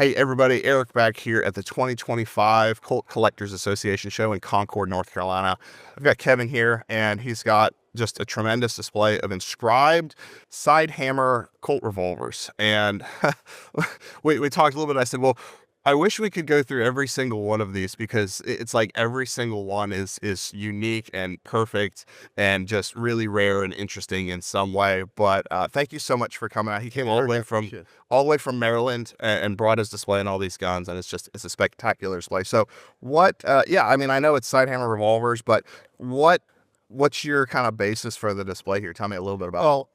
Hey everybody, Eric back here at the 2025 Colt Collectors Association Show in Concord, North Carolina. I've got Kevin here, and he's got just a tremendous display of inscribed Sidehammer Colt revolvers. And we talked a little bit. I said, well, I wish we could go through every single one of these because it's like every single one is unique and perfect and just really rare and interesting in some way. But thank you so much for coming out. He came all the way from Maryland and brought his display and all these guns, and it's a spectacular display. So what? Yeah, I mean, I know it's Sidehammer revolvers, but what's your kind of basis for the display here? Tell me a little bit about. Well,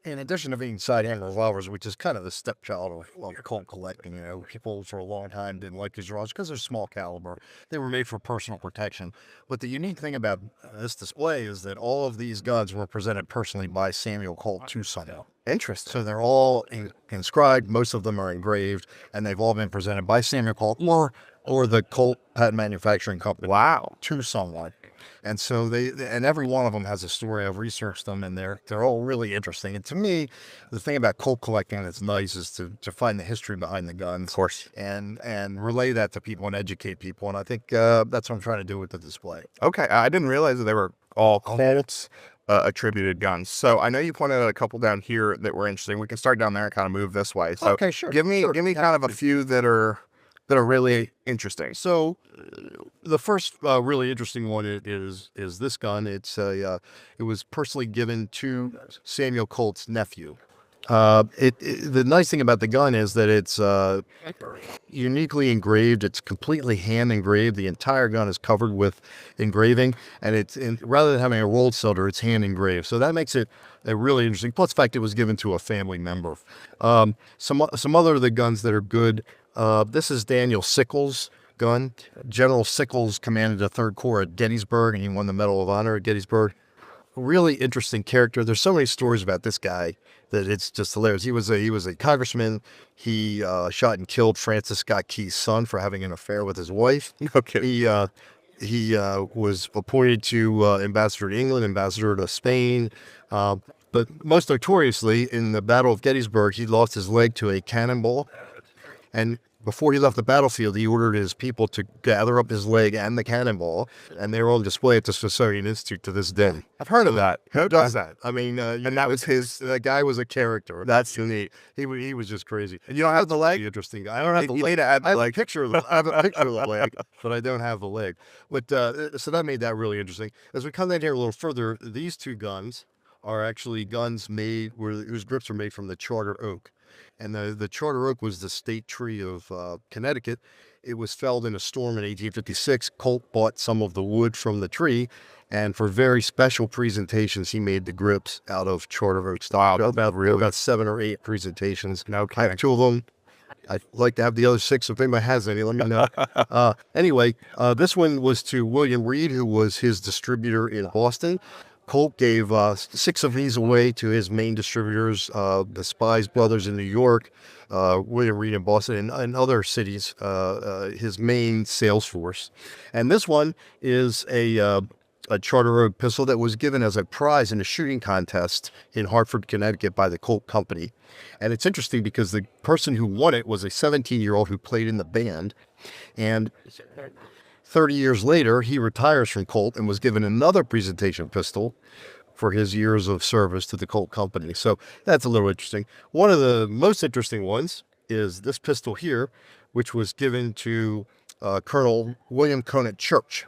in addition to being Sidehammer revolvers, which is kind of the stepchild of Colt collecting, people for a long time didn't like these revolvers because they're small caliber. They were made for personal protection. But the unique thing about this display is that all of these guns were presented personally by Samuel Colt to someone. Interesting. So they're all inscribed. Most of them are engraved, and they've all been presented by Samuel Colt or the Colt Patent Manufacturing Company. Wow. To someone. And so and every one of them has a story. I've researched them, and they're all really interesting. And to me, the thing about Colt collecting that's nice is to find the history behind the guns, Of course. and relay that to people and educate people. And I think that's what I'm trying to do with the display. Okay, I didn't realize that they were all Colts attributed guns. So I know you pointed out a couple down here that were interesting. We can start down there and kind of move this way. So Okay, sure. Give me kind of a few that are really interesting. So the first really interesting one is this gun. It was personally given to Samuel Colt's nephew. The nice thing about the gun is that it's uniquely engraved. It's completely hand engraved. The entire gun is covered with engraving, and rather than having a rolled cylinder, it's hand engraved. So that makes it a really interesting. Plus, the fact it was given to a family member. Some other of the guns that are good. This is Daniel Sickles' gun. General Sickles commanded the 3rd Corps at Gettysburg, and he won the Medal of Honor at Gettysburg. Really interesting character. There's so many stories about this guy that it's just hilarious. He was a congressman. He shot and killed Francis Scott Key's son for having an affair with his wife. Okay. He was appointed to ambassador to England, ambassador to Spain. But most notoriously, in the Battle of Gettysburg, he lost his leg to a cannonball. And before he left the battlefield, he ordered his people to gather up his leg and the cannonball, and they're on display at the Smithsonian Institute to this day. I've heard of that. Who does that? I mean, And that was his. that guy was a character. That's unique. He was just crazy. And you don't have the leg? Interesting. I don't have the You leg. need to add I have like a picture of the leg, but I don't have the leg. But so that made that really interesting. As we come in here a little further, these two guns are actually guns whose grips are made from the charter oak. And the charter oak was the state tree of Connecticut. It was felled in a storm in 1856. Colt bought some of the wood from the tree, and for very special presentations, he made the grips out of charter oak style. About 7 or 8 presentations. I have 2 of them. I'd like to have the other 6 if anybody has any. Let me know. Anyway, this one was to William Reed, who was his distributor in Boston. Colt gave 6 of these away to his main distributors, the Spies brothers in New York, William Reed in Boston, and other cities, his main sales force. And this one is a charter oak pistol that was given as a prize in a shooting contest in Hartford, Connecticut by the Colt Company. And it's interesting because the person who won it was a 17-year-old who played in the band. And 30 years later, he retires from Colt and was given another presentation pistol for his years of service to the Colt Company. So that's a little interesting. One of the most interesting ones is this pistol here, which was given to Colonel William Conant Church.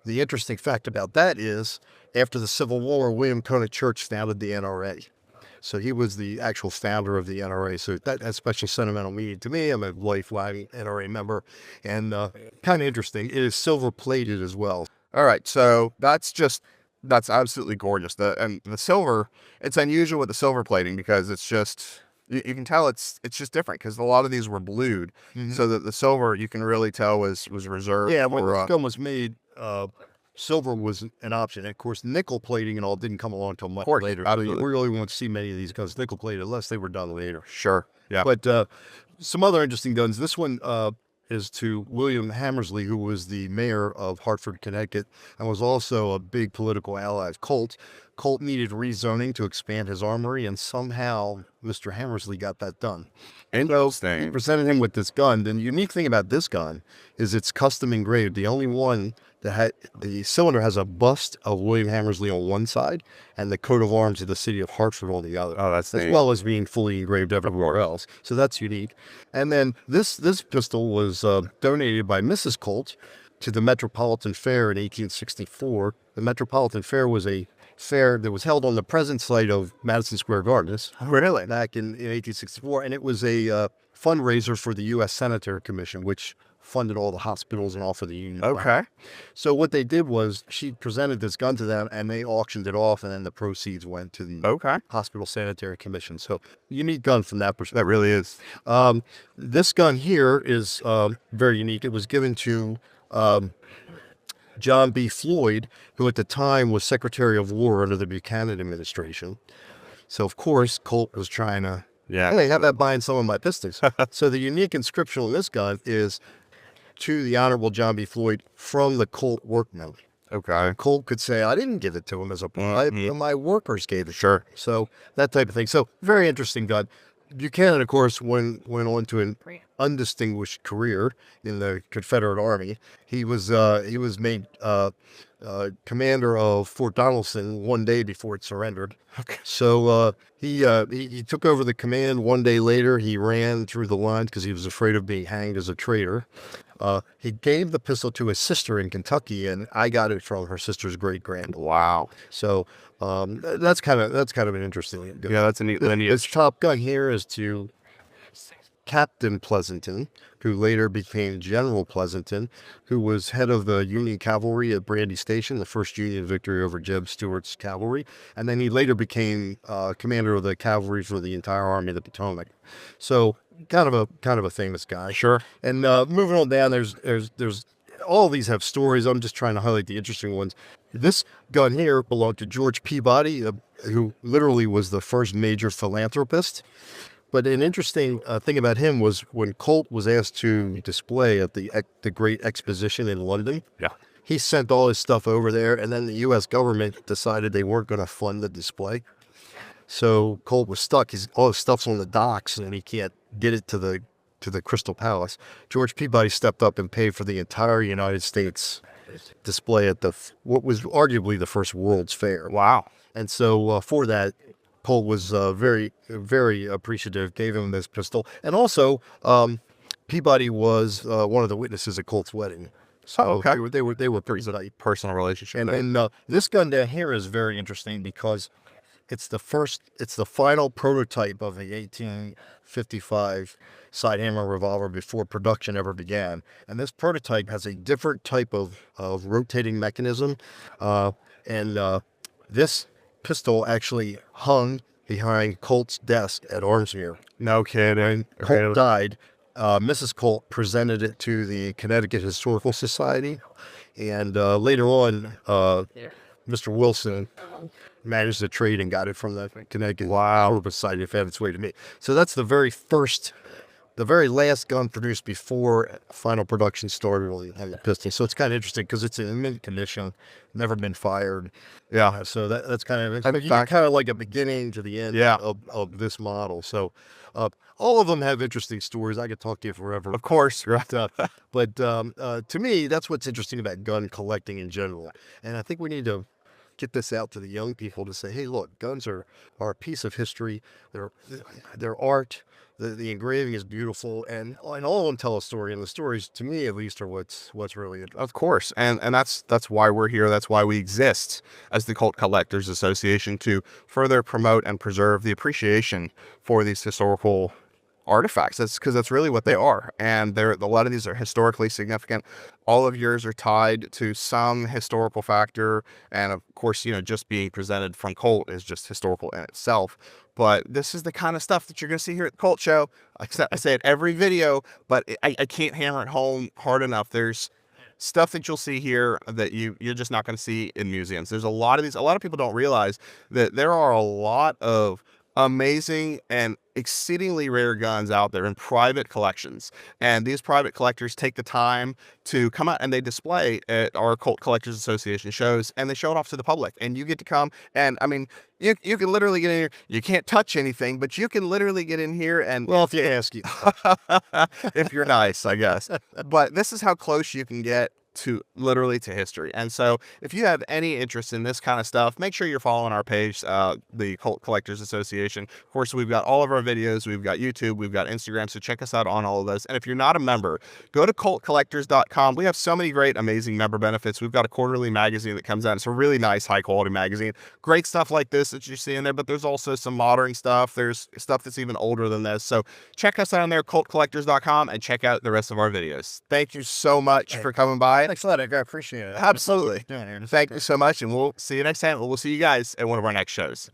The interesting fact about that is, after the Civil War, William Conant Church founded the NRA. So he was the actual founder of the NRA. So that has special sentimental meaning to me. I'm a lifelong NRA member, and kind of interesting. It is silver plated as well. All right, so that's absolutely gorgeous. And the silver, it's unusual with the silver plating because it's just you can tell it's just different because a lot of these were blued, so that the silver you can really tell was reserved. Yeah, when this gun was made, silver was an option. And of course, nickel plating and all didn't come along until much later. Absolutely. So we really won't see many of these guns nickel plated unless they were done later. Sure. Yeah. But some other interesting guns. This one is to William Hammersley, who was the mayor of Hartford, Connecticut, and was also a big political ally of Colt. Colt needed rezoning to expand his armory, and somehow Mr. Hammersley got that done. And he Interesting. presented him with this gun. The unique thing about this gun is it's custom engraved. The only one that had the cylinder has a bust of William Hammersley on one side and the coat of arms of the city of Hartford on the other. Oh, that's as neat. well as being fully engraved everywhere else. So that's unique. And then this pistol was donated by Mrs. Colt to the Metropolitan Fair in 1864. The Metropolitan Fair was a fair that was held on the present site of Madison Square Garden. Really? Back in 1864, and it was a fundraiser for the U.S. Sanitary Commission, which funded all the hospitals and all for the Union. Okay. So what they did was she presented this gun to them, and they auctioned it off, and then the proceeds went to the Okay. Hospital Sanitary Commission. So unique gun from that perspective. That really is. This gun here is very unique. It was given to John B. Floyd, who at the time was Secretary of War under the Buchanan administration. So, of course, Colt was trying to, hey, have that buying some of my pistols. So the unique inscription on this gun is to the Honorable John B. Floyd from the Colt workman. Okay. Colt could say, I didn't give it to him as a bribe, my workers gave it. Sure. So that type of thing. So very interesting gun. Buchanan, of course, went on to an undistinguished career in the Confederate Army. He was made commander of Fort Donelson one day before it surrendered. Okay. So he took over the command. One day later, he ran through the lines because he was afraid of being hanged as a traitor. He gave the pistol to his sister in Kentucky, and I got it from her sister's great-granddaughter. Wow. So that's kind of an interesting. Yeah, that's a neat lineage. This top gun here is to Captain Pleasanton, who later became General Pleasanton, who was head of the Union Cavalry at Brandy Station, the first Union victory over Jeb Stuart's cavalry, and then he later became commander of the cavalry for the entire Army of the Potomac. So kind of a famous guy. Sure. And moving on down, there's all of these have stories. I'm just trying to highlight the interesting ones. This gun here belonged to George Peabody, who literally was the first major philanthropist. But an interesting thing about him was when Colt was asked to display at the Great Exposition in London, he sent all his stuff over there, and then the U.S. government decided they weren't going to fund the display. So Colt was stuck. All his stuff's on the docks, and he can't get it to the Crystal Palace. George Peabody stepped up and paid for the entire United States display at what was arguably the first World's Fair. Wow. And so for that, Colt was very, very appreciative, gave him this pistol. And also, Peabody was one of the witnesses at Colt's wedding. So okay. They were pretty tight. Personal relationship. And this gun down here is very interesting because it's the final prototype of the 1855 Sidehammer Revolver before production ever began. And this prototype has a different type of rotating mechanism. This pistol actually hung behind Colt's desk at Armsmere. No kidding. Colt died. Mrs. Colt presented it to the Connecticut Historical Society. And later on, Mr. Wilson managed the trade and got it from the Connecticut Historical Society to have its way to me. So that's the very last gun produced before final production started on the pistol. So it's kind of interesting because it's in mint condition, never been fired. Yeah. So that's kind of like a beginning to the end of this model. So all of them have interesting stories. I could talk to you forever. Of course. But to me, that's what's interesting about gun collecting in general. And I think we need to get this out to the young people to say, hey, look, guns are a piece of history. They're art. The engraving is beautiful, and all of them tell a story, and the stories, to me at least, are what's really interesting. Of course, and that's why we're here. That's why we exist as the Colt Collectors Association, to further promote and preserve the appreciation for these historical artifacts. That's because that's really what they are, and a lot of these are historically significant. All of yours are tied to some historical factor, and of course, just being presented from Colt is just historical in itself. But this is the kind of stuff that you're going to see here at the Colt Show. I say it every video, but I can't hammer it home hard enough. There's stuff that you'll see here that you're just not going to see in museums. There's a lot of these. A lot of people don't realize that there are a lot of amazing and exceedingly rare guns out there in private collections. And these private collectors take the time to come out and they display at our Colt Collectors Association shows, and they show it off to the public. And you get to come, and I mean, you can literally get in here. You can't touch anything, but you can literally get in here and, Well, if you ask you, if you're nice, I guess. But this is how close you can get to literally to history. And so if you have any interest in this kind of stuff, make sure you're following our page, the Colt Collectors Association. Of course, we've got all of our videos. We've got YouTube, we've got Instagram. So check us out on all of those. And if you're not a member, go to coltcollectors.com. We have so many great, amazing member benefits. We've got a quarterly magazine that comes out. It's a really nice, high quality magazine. Great stuff like this that you see in there, but there's also some modern stuff. There's stuff that's even older than this. So check us out on there, coltcollectors.com, and check out the rest of our videos. Thank you so much for coming by. thanks a lot. I appreciate it. Absolutely. Thank you so much, and we'll see you next time. We'll see you guys at one of our next shows.